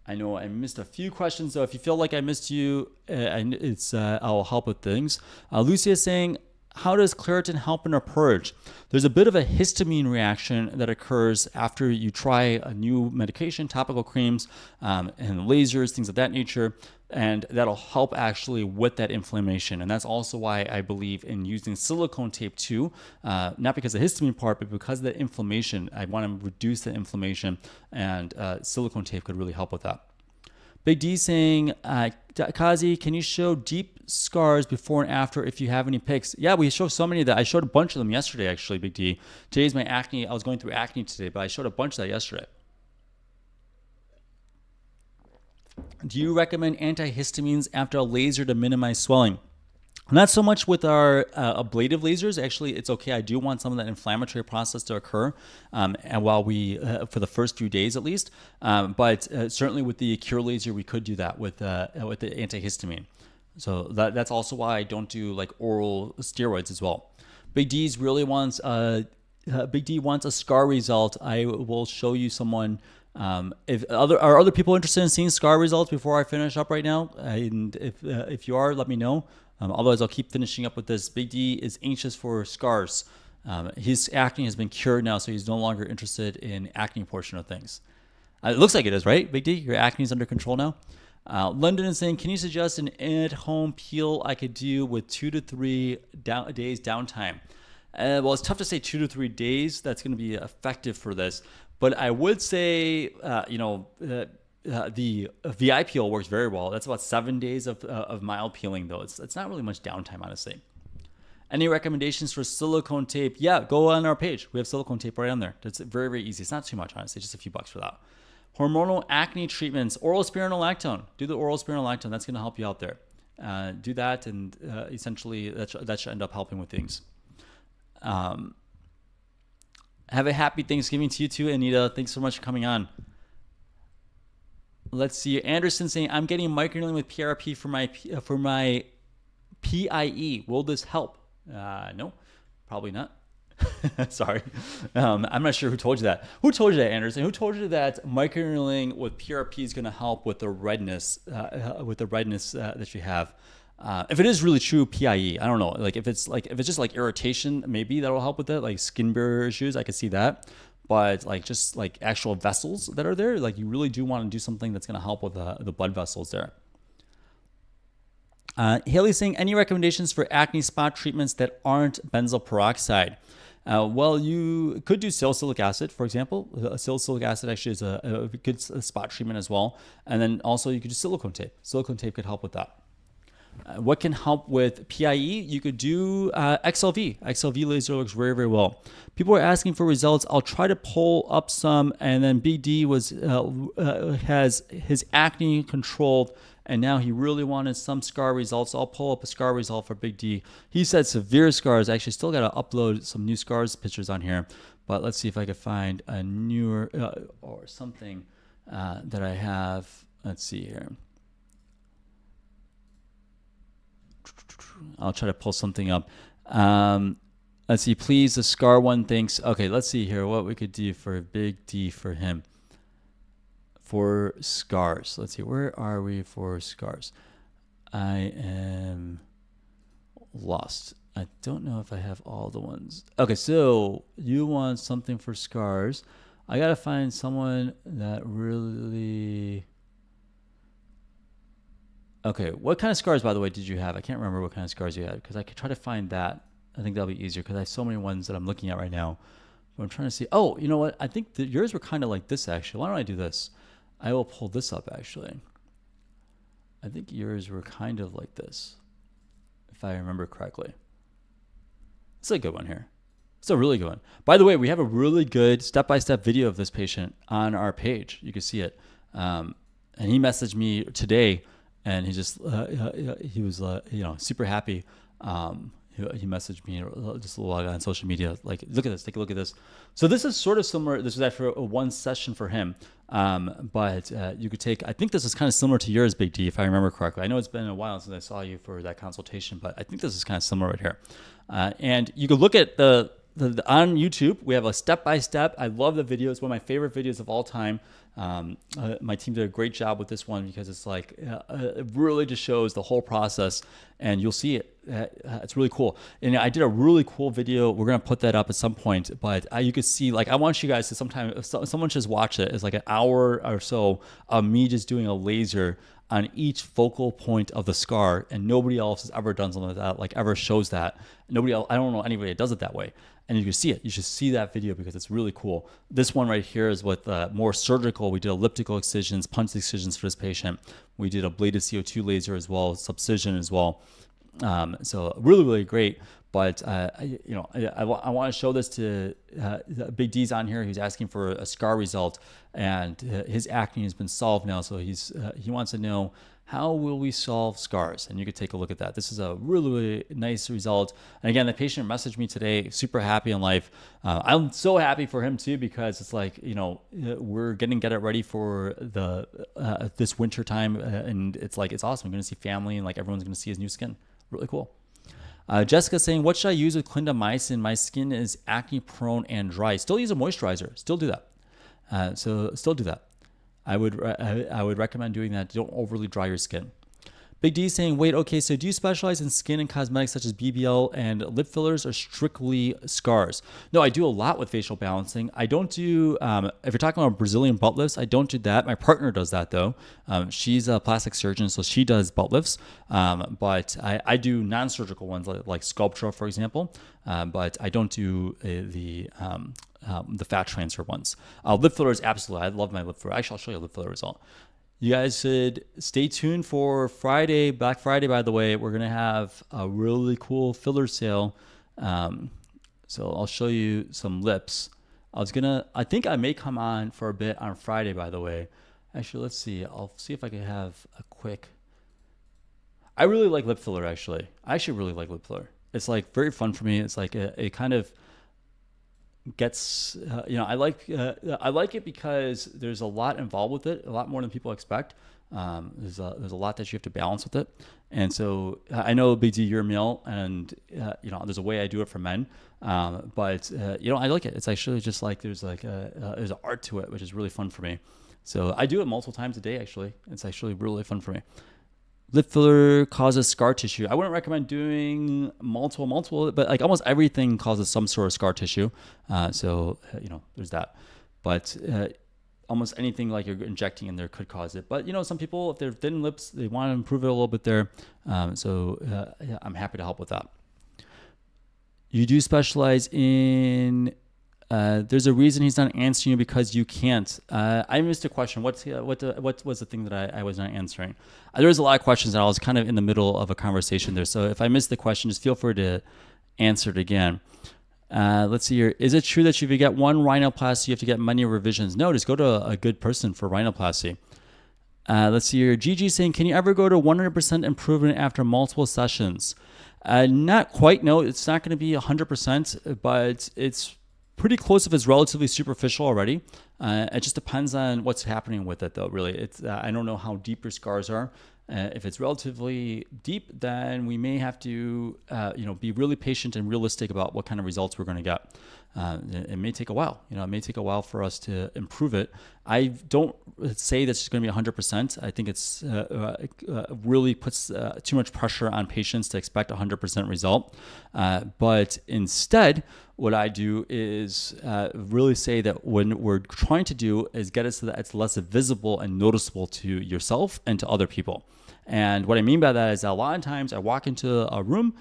I know I missed a few questions, so if you feel like I missed you, I'll help with things. Lucia is saying, how does Claritin help in a purge? There's a bit of a histamine reaction that occurs after you try a new medication, topical creams, and lasers, things of that nature, and that'll help actually with that inflammation. And that's also why I believe in using silicone tape too, not because of the histamine part, but because of the inflammation. I want to reduce the inflammation, and silicone tape could really help with that. Big D saying, Qazi, can you show deep scars before and after if you have any pics? Yeah, we show so many of that. I showed a bunch of them yesterday, actually, Big D. Today's my acne. I was going through acne today, but I showed a bunch of that yesterday. Do you recommend antihistamines after a laser to minimize swelling? Not so much with our ablative lasers. Actually, it's okay. I do want some of that inflammatory process to occur, and while for the first few days at least. But certainly with the Accure Laser, we could do that with the antihistamine. So that's also why I don't do like oral steroids as well. Big D wants a scar result. I will show you someone. If are other people interested in seeing scar results before I finish up right now? And if you are, let me know. Otherwise, I'll keep finishing up with this. Big D is anxious for scars. His acne has been cured now, so he's no longer interested in acne portion of things. It looks like it is, right, Big D? Your acne is under control now? London is saying, can you suggest an at-home peel I could do with 2 to 3 days downtime? Well, it's tough to say 2 to 3 days. That's going to be effective for this. But I would say, the VI peel works very well. That's about 7 days of mild peeling, though. It's not really much downtime, honestly. Any recommendations for silicone tape? Yeah, go on our page. We have silicone tape right on there. It's very, very easy. It's not too much, honestly. Just a few bucks for that. Hormonal acne treatments. Oral spironolactone. Do the oral spironolactone. That's going to help you out there. Do that, and essentially that should end up helping with things. Have a happy Thanksgiving to you too, Anita. Thanks so much for coming on. Let's see. Anderson saying, I'm getting microneedling with PRP for my PIE. Will this help? No, probably not. Sorry. I'm not sure who told you that. Who told you that, Anderson? Who told you that microneedling with PRP is going to help with the redness, that you have? If it is really true PIE, I don't know. Like if it's just like irritation, maybe that'll help with it. Like skin barrier issues, I could see that. But like just like actual vessels that are there, like you really do want to do something that's going to help with the blood vessels there. Haley's saying, any recommendations for acne spot treatments that aren't benzoyl peroxide? Well, you could do salicylic acid, for example. Salicylic acid actually is a good spot treatment as well. And then also you could do silicone tape. Silicone tape could help with that. What can help with PIE? You could do XLV. XLV laser works very, very well. People are asking for results. I'll try to pull up some. And then Big D has his acne controlled, and now he really wanted some scar results. I'll pull up a scar result for Big D. He said severe scars. Actually, still got to upload some new scars pictures on here. But let's see if I can find a newer or something that I have. Let's see here. I'll try to pull something up. Let's see, please, the scar one thinks, okay, let's see here what we could do for Big D for him. For scars, let's see, where are we for scars? I am lost. I don't know if I have all the ones. Okay, so you want something for scars. I gotta find someone that really... Okay, what kind of scars, by the way, did you have? I can't remember what kind of scars you had, because I could try to find that. I think that'll be easier, because I have so many ones that I'm looking at right now. But I'm trying to see. Oh, you know what? I think that yours were kind of like this, actually. Why don't I do this? I will pull this up, actually. I think yours were kind of like this, if I remember correctly. It's a good one here. It's a really good one. By the way, we have a really good step-by-step video of this patient on our page. You can see it. And he messaged me today, and he just he was super happy. He messaged me just a little while on social media, like, look at this, take a look at this. So this is sort of similar. This was after one session for him, but you could take, I think this is kind of similar to yours, Big D, if I remember correctly. I know it's been a while since I saw you for that consultation, but I think this is kind of similar right here. And you could look at the on YouTube, we have a step-by-step. I love the video. It's one of my favorite videos of all time. My team did a great job with this one, because it's like, it really just shows the whole process, and you'll see it. It's really cool. And I did a really cool video. We're going to put that up at some point, but you could see, like, I want you guys to if someone just watch it. It's like an hour or so of me just doing a laser on each focal point of the scar, and nobody else has ever done something like that, like ever shows that. Nobody else, I don't know anybody that does it that way. And you can see it. You should see that video, because it's really cool. This one right here is with more surgical. We did elliptical excisions, punch excisions for this patient. We did a bladed CO2 laser as well, subcision as well. So really, really great. But I want to show this to Big D's on here. He's asking for a scar result, and his acne has been solved now. So he wants to know, how will we solve scars? And you could take a look at that. This is a really, really nice result. And again, the patient messaged me today, super happy in life. I'm so happy for him too, because it's like, we're getting it ready for this winter time, and it's like, it's awesome. I'm going to see family, and like everyone's going to see his new skin. Really cool. Jessica saying, what should I use with clindamycin? My skin is acne prone and dry. Still use a moisturizer. Still do that. So still do that. I would recommend doing that. Don't overly dry your skin. Big D saying, wait, okay, so do you specialize in skin and cosmetics such as BBL and lip fillers, or strictly scars? No, I do a lot with facial balancing. I don't do, if you're talking about Brazilian butt lifts, I don't do that. My partner does that though. She's a plastic surgeon, so she does butt lifts. But I do non-surgical ones like Sculptra, for example. But I don't do the fat transfer ones. Lip fillers, absolutely. I love my lip filler. Actually, I'll show you a lip filler result. You guys should stay tuned for Friday, Black Friday, by the way. We're going to have a really cool filler sale. So I'll show you some lips. I think I may come on for a bit on Friday, by the way. Actually, let's see. I'll see if I can have a quick. I really like lip filler, actually. I actually really like lip filler. It's like very fun for me. It's like a kind of gets I like it because there's a lot involved with it, a lot more than people expect. There's a lot that you have to balance with it, and so I know, Big D, you're male, and there's a way I do it for men, but I like it. It's actually just like there's an art to it, which is really fun for me. So I do it multiple times a day. Actually, it's actually really fun for me. Lip filler causes scar tissue. I wouldn't recommend doing multiple, but like almost everything causes some sort of scar tissue. So there's that. But almost anything like you're injecting in there could cause it. But some people, if they're thin lips, they want to improve it a little bit there. So I'm happy to help with that. You do specialize in. There's a reason he's not answering you, because you can't. I missed a question. What was the thing that I was not answering? There was a lot of questions, and I was kind of in the middle of a conversation there. So if I missed the question, just feel free to answer it again. Let's see here. Is it true that if you get one rhinoplasty, you have to get many revisions? No, just go to a good person for rhinoplasty. Let's see here. Gigi saying, can you ever go to 100% improvement after multiple sessions? Not quite. No, it's not going to be 100%, but it's pretty close if it's relatively superficial already. It just depends on what's happening with it, though. Really, I don't know how deep your scars are. If it's relatively deep, then we may have to, be really patient and realistic about what kind of results we're going to get. It may take a while. It may take a while for us to improve it. I don't say this is going to be 100%. I think it's really puts too much pressure on patients to expect 100% result. But instead, what I do is really say that when we're trying to do is get it so that it's less visible and noticeable to yourself and to other people. And what I mean by that is that a lot of times I walk into a room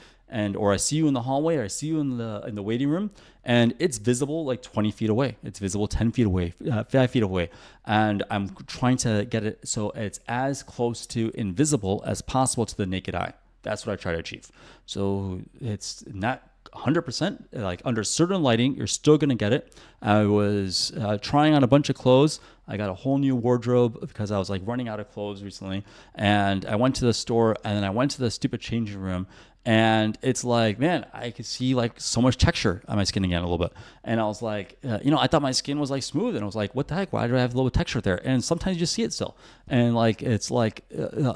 or I see you in the hallway, or I see you in the waiting room, and it's visible like 20 feet away. It's visible 10 feet away, 5 feet away. And I'm trying to get it so it's as close to invisible as possible to the naked eye. That's what I try to achieve. So it's not 100%, like under certain lighting, you're still going to get it. I was trying on a bunch of clothes. I got a whole new wardrobe because I was like running out of clothes recently. And I went to the store, and then I went to the stupid changing room, and it's like, man, I could see like so much texture on my skin again a little bit. And I was like, I thought my skin was like smooth, and I was like, what the heck? Why do I have a little texture there? And sometimes you just see it still. And like, it's like,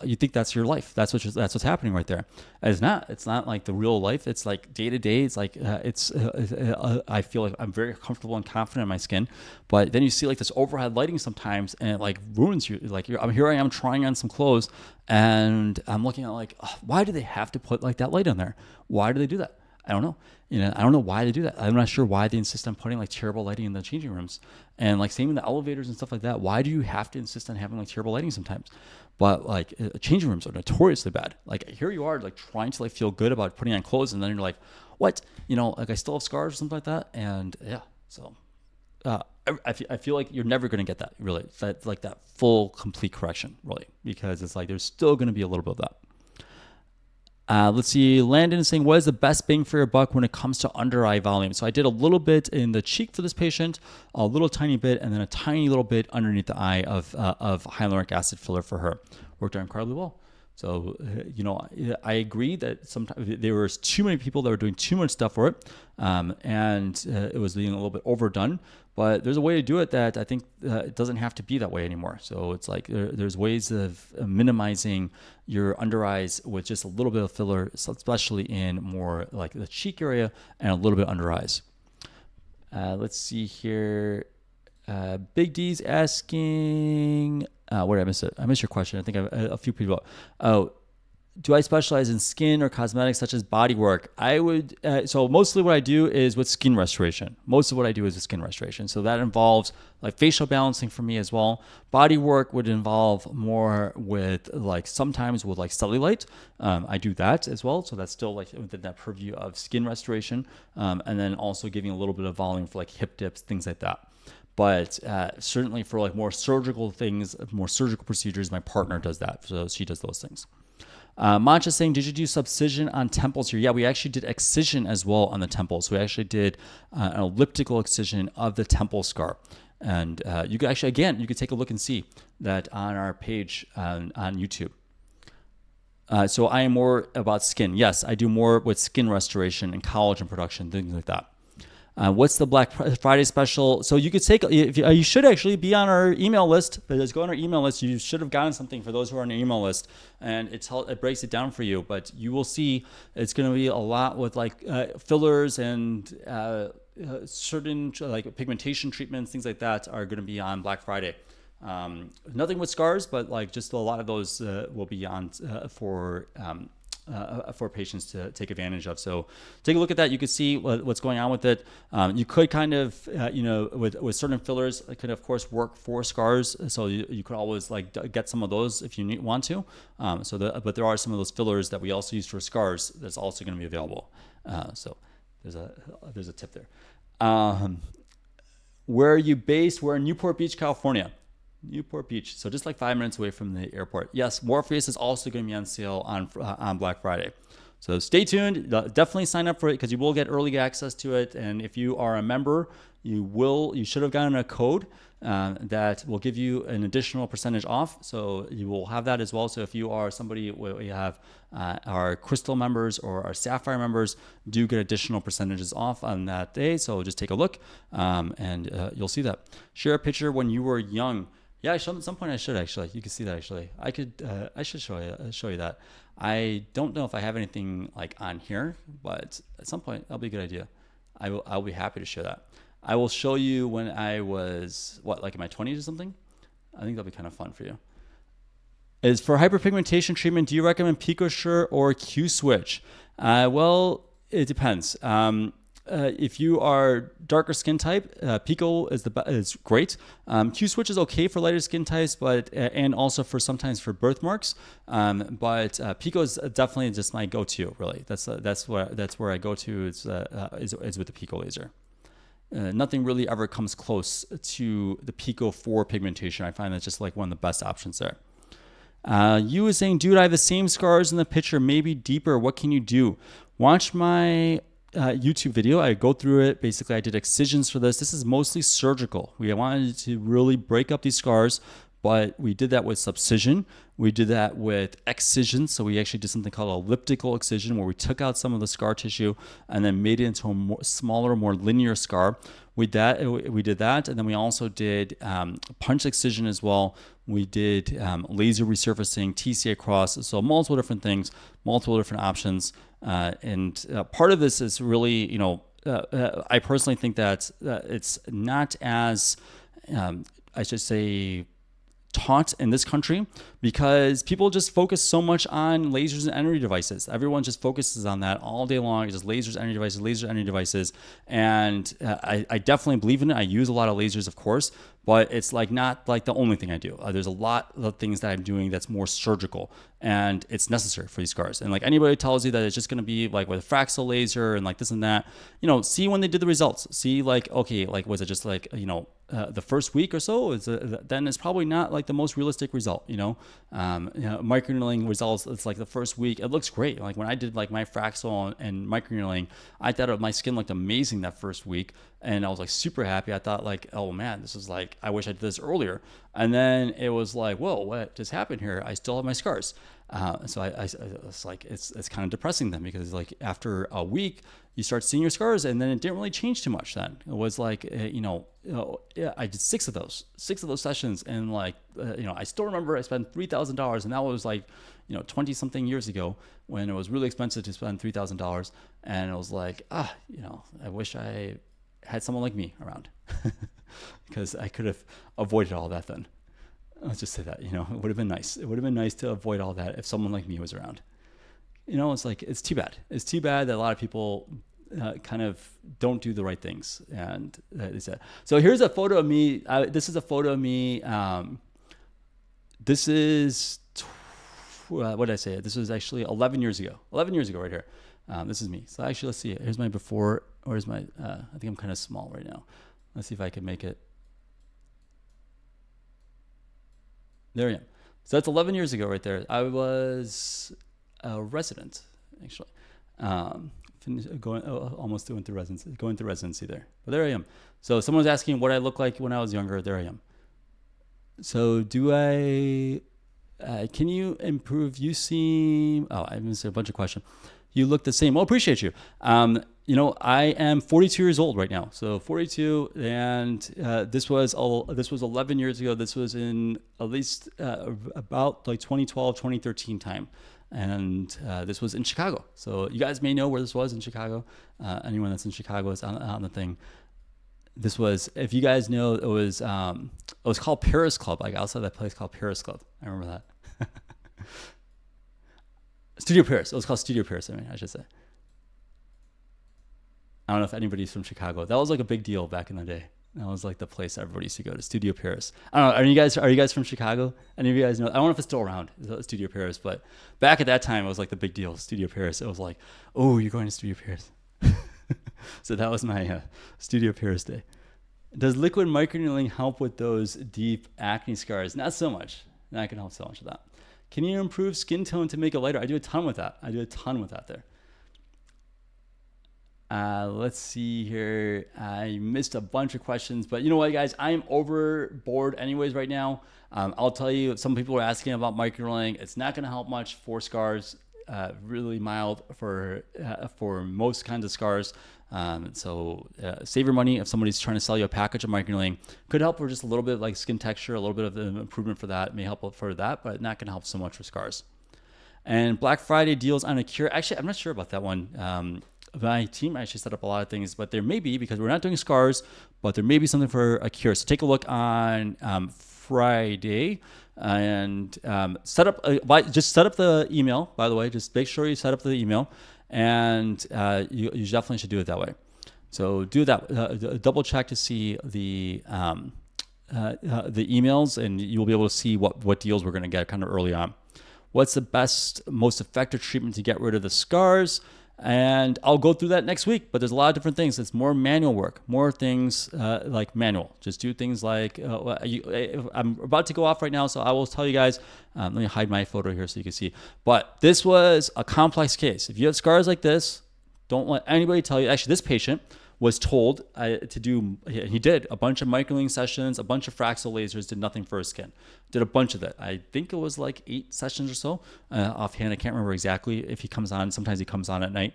you think that's your life. That's what's happening right there. It's not like the real life. It's like day to day. It's like, I feel like I'm very comfortable and confident in my skin, but then you see like this overhead lighting sometimes, and it like ruins you. Like here I am trying on some clothes, and I'm looking at like, why do they have to put like that light on there? Why do they do that? I don't know. I don't know why they do that. I'm not sure why they insist on putting like terrible lighting in the changing rooms, and like same in the elevators and stuff like that. Why do you have to insist on having like terrible lighting sometimes? But like changing rooms are notoriously bad. Like here you are like trying to like feel good about putting on clothes, and then you're like, what? Like I still have scars or something like that. And yeah, so I feel like you're never going to get that really, that full complete correction really, because it's like there's still going to be a little bit of that. Let's see. Landon is saying, what is the best bang for your buck when it comes to under eye volume? So I did a little bit in the cheek for this patient, a little tiny bit, and then a tiny little bit underneath the eye of hyaluronic acid filler for her. Worked out incredibly well. So, I agree that sometimes there was too many people that were doing too much stuff for it, and it was being a little bit overdone. But there's a way to do it that I think it doesn't have to be that way anymore. So it's like there's ways of minimizing your under eyes with just a little bit of filler, especially in more like the cheek area and a little bit under eyes. Let's see here. Big D's asking, where did I miss it? I missed your question. I think a few people. Oh, do I specialize in skin or cosmetics such as body work? I would, so mostly what I do is with skin restoration. Most of what I do is with skin restoration. So that involves like facial balancing for me as well. Body work would involve more with like sometimes with like cellulite. I do that as well. So that's still like within that purview of skin restoration. And then also giving a little bit of volume for like hip dips, things like that. But certainly for like more surgical things, more surgical procedures, my partner does that. So she does those things. Mancha saying, did you do subcision on temples here? Yeah, we actually did excision as well on the temples. We actually did an elliptical excision of the temple scar. And you could actually, again, you could take a look and see that on our page on YouTube. So I am more about skin. Yes, I do more with skin restoration and collagen production, things like that. What's the Black Friday special? So you could take, you should actually be on our email list. Just go on our email list. You should have gotten something for those who are on the email list, and it breaks it down for you. But you will see it's going to be a lot with like fillers and certain like pigmentation treatments, things like that are going to be on Black Friday. Nothing with scars, but like just a lot of those will be on for patients to take advantage of. So take a look at that. You can see what's going on with it. You could kind of, with certain fillers, it could of course work for scars. So you could always like get some of those if you want to. But there are some of those fillers that we also use for scars that's also going to be available. So there's a tip there. Where are you based? We're in Newport Beach, California. Newport Beach, so just like 5 minutes away from the airport. Yes, Morpheus is also going to be on sale on Black Friday. So stay tuned. Definitely sign up for it because you will get early access to it. And if you are a member, you should have gotten a code that will give you an additional percentage off. So you will have that as well. So if you are somebody, we have our Crystal members or our Sapphire members do get additional percentages off on that day. So just take a look and you'll see that. Share a picture when you were young. Yeah, I should, at some point I should actually. You can see that actually. I should show you that. I don't know if I have anything like on here, but at some point that'll be a good idea. I'll be happy to share that. I will show you when I was what, like in my 20s or something. I think that'll be kind of fun for you. Is for hyperpigmentation treatment, do you recommend Pico or Q switch? Well, it depends. If you are darker skin type, Pico is great. Q switch is okay for lighter skin types, but and also for sometimes for birthmarks. But Pico is definitely just my go-to. Really, that's where I go to. Is with the Pico laser. Nothing really ever comes close to the Pico for pigmentation. I find that's just like one of the best options there. You was saying, dude, I have the same scars in the picture, maybe deeper. What can you do? Watch my YouTube video. I go through it. Basically, I did excisions for this. This is mostly surgical. We wanted to really break up these scars, but we did that with subcision. We did that with excision. So we actually did something called elliptical excision, where we took out some of the scar tissue and then made it into a smaller, more linear scar. We did that, and then we also did punch excision as well. We did laser resurfacing, TCA cross, so multiple different things, multiple different options. And part of this is really, I personally think that it's not as, I should say, taught in this country, because people just focus so much on lasers and energy devices. Everyone just focuses on that all day long. It's just lasers, energy devices, lasers, energy devices. And I definitely believe in it. I use a lot of lasers, of course, but it's like not like the only thing I do. There's a lot of things that I'm doing that's more surgical, and it's necessary for these scars. And like anybody tells you that it's just going to be like with a Fraxel laser and like this and that, see when they did the results. See like, okay, like was it just like, the first week or so? Then it's probably not like the most realistic result. Microneedling results, it's like the first week, it looks great. Like when I did like my Fraxel and microneedling, I thought my skin looked amazing that first week, and I was like super happy. I thought like, oh man, this is like, I wish I did this earlier. And then it was like, whoa, what just happened here? I still have my scars. So it's like, it's kind of depressing then, because like after a week you start seeing your scars, and then it didn't really change too much. Then it was like, I did six of those sessions, and like, I still remember I spent $3,000, and that was like, 20 something years ago, when it was really expensive to spend $3,000. And it was like, I wish I had someone like me around, because I could have avoided all that then. Let's just say that, it would have been nice. It would have been nice to avoid all that if someone like me was around. It's like, it's too bad. It's too bad that a lot of people kind of don't do the right things. And so here's a photo of me. This is a photo of me. This is, what did I say? This was actually 11 years ago. 11 years ago right here. This is me. So actually, let's see. Here's my before. Where's my, I think I'm kind of small right now. Let's see if I can make it. There I am. So that's 11 years ago right there. I was a resident, actually. Almost going through residency there. But there I am. So someone was asking what I looked like when I was younger. There I am. So can you improve? You seem, I missed a bunch of questions. You look the same. Well, appreciate you. I am 42 years old right now. So 42, and this was 11 years ago. This was in at least about like 2012, 2013 time. And this was in Chicago. So you guys may know where this was in Chicago. Anyone that's in Chicago is on the thing. This was, if you guys know, it was called Paris Club, like outside that place called Paris Club. I remember that. Studio Paris. It was called Studio Paris, I should say. I don't know if anybody's from Chicago. That was like a big deal back in the day. That was like the place everybody used to go to, Studio Paris. I don't know. Are you guys from Chicago? Any of you guys know? I don't know if it's still around, Studio Paris, but back at that time, it was like the big deal, Studio Paris. It was like, oh, you're going to Studio Paris. So that was my Studio Paris day. Does liquid microneedling help with those deep acne scars? Not so much. Not going to help so much with that. Can you improve skin tone to make it lighter? I do a ton with that. There. Let's see here. I missed a bunch of questions, but you know what, guys? I'm overboard anyways right now. I'll tell you, some people are asking about microneedling. It's not going to help much for scars. Really mild for most kinds of scars. Save your money if somebody's trying to sell you a package of microneedling. Could help for just a little bit like skin texture, a little bit of the improvement for that, may help for that, but not going to help so much for scars. And Black Friday deals on Accure. Actually, I'm not sure about that one. My team actually set up a lot of things, but there may be, because we're not doing scars, but there may be something for Accure. So take a look on Friday and set up the email. By the way, just make sure you set up the email, and you definitely should do it that way. So do that. Double check to see the emails, and you'll be able to see what deals we're going to get kind of early on. What's the best, most effective treatment to get rid of the scars? And I'll go through that next week, but there's a lot of different things. It's more manual work, more things like manual. Just do things like, I'm about to go off right now, so I will tell you guys, let me hide my photo here so you can see. But this was a complex case. If you have scars like this, don't let anybody tell you. Actually, this patient was told to do, he did a bunch of microneedling sessions, a bunch of Fraxel lasers, did nothing for his skin. Did a bunch of that. I think it was like 8 sessions or so. Offhand, I can't remember exactly if he comes on. Sometimes he comes on at night.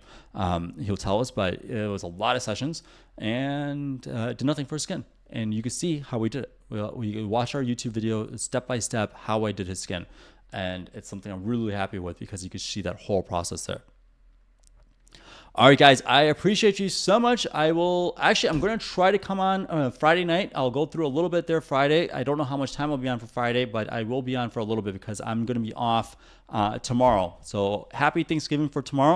He'll tell us, but it was a lot of sessions and did nothing for his skin. And you can see how we did it. We watch our YouTube video step by step how I did his skin. And it's something I'm really happy with because you can see that whole process there. All right, guys, I appreciate you so much. I'm going to try to come on Friday night. I'll go through a little bit there Friday. I don't know how much time I'll be on for Friday, but I will be on for a little bit because I'm going to be off tomorrow. So happy Thanksgiving for tomorrow.